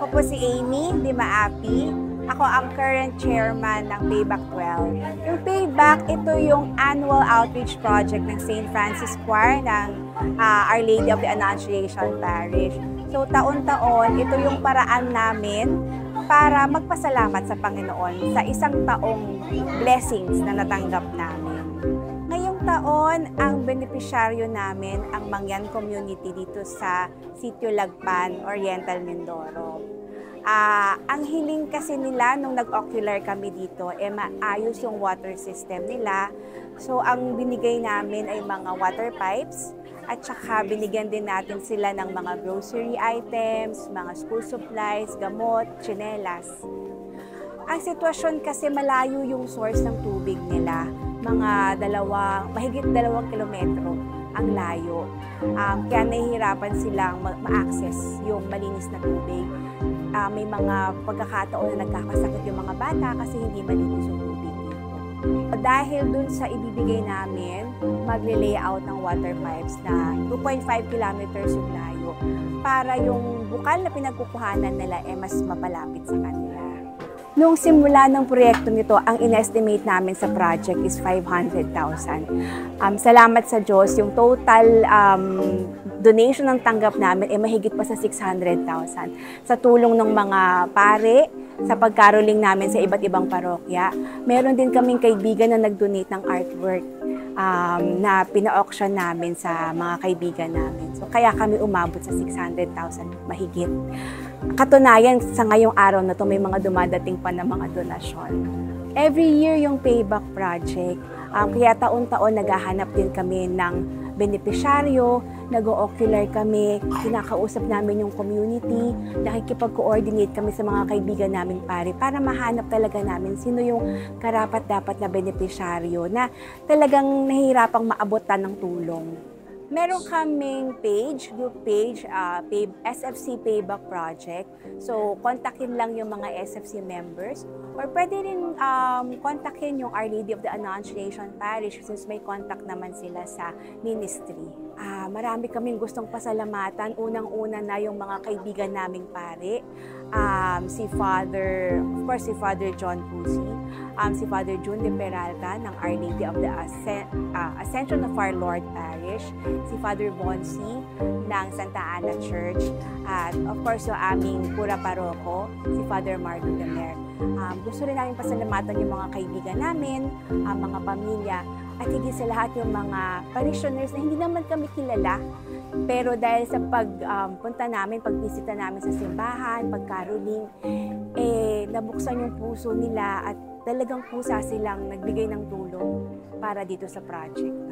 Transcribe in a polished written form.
po si Amy Di Maapi. Ako ang current chairman ng Payback 12. Yung Payback, ito yung annual outreach project ng St. Francis Choir ng Our Lady of the Annunciation Parish. So taon-taon, ito yung paraan namin para magpasalamat sa Panginoon sa isang taong blessings na natanggap namin. Ngayong taon, ang benepisyaryo namin ang Mangyan Community dito sa Sitio Lagpan, Oriental Mindoro. Ang hiling kasi nila nung nag-ocular kami dito, maayos yung water system nila. So ang binigay namin ay mga water pipes at saka binigyan din natin sila ng mga grocery items, mga school supplies, gamot, tsinelas. Ang sitwasyon kasi malayo yung source ng tubig nila. Mahigit 2 kilometro ang layo. Kaya nahihirapan silang ma-access yung malinis na tubig. May mga pagkakataon na nagkakasakit yung mga bata kasi hindi malinis yung tubig dito. Dahil dun sa ibibigay namin, magle-layout ng water pipes na 2.5 kilometers yung layo para yung bukal na pinagkukuhanan nila mas mapalapit sa kanila. Noong simula ng proyekto nito, ang in-estimate namin sa project is 500,000. Salamat sa Diyos, yung total donation ng tanggap namin ay mahigit pa sa 600,000. Sa tulong ng mga pare, sa pagkaroling namin sa iba't ibang parokya, meron din kaming kaibigan na nag-donate ng artwork na pina-auction namin sa mga kaibigan namin. So kaya kami umabot sa 600,000 mahigit. Katunayan, sa ngayong araw na to may mga dumadating pa na mga donasyon. Every year yung Payback Project, kaya taon-taon naghahanap din kami ng benepisyaryo, nag-o-ocular kami, kinakausap namin yung community, nakikipag-coordinate kami sa mga kaibigan namin pare para mahanap talaga namin sino yung karapat-dapat na benepisyaryo na talagang nahihirapang maabotan ng tulong. Meron kaming group page, SFC Payback Project. So, kontakin lang yung mga SFC members. Or pwede rin kontakin yung Our Lady of the Annunciation Parish since may contact naman sila sa ministry. Marami kaming gustong pasalamatan. Unang-una na yung mga kaibigan naming pare. Si Father John Pusi, si Father June de Peralta ng Our Lady of the Ascension of Our Lord Parish, si Father Bonsi ng Santa Ana Church, at of course yung aming Pura Paroko, si Father Marco de Mer. Gusto rin namin pasalamatan yung mga kaibigan namin, mga pamilya, at higit sa lahat yung mga parishioners na hindi naman kami kilala. Pero dahil sa pagpunta namin, pagbisita namin sa simbahan, pagkaroling, nabuksan yung puso nila at talagang pusa silang nagbigay ng tulong para dito sa project.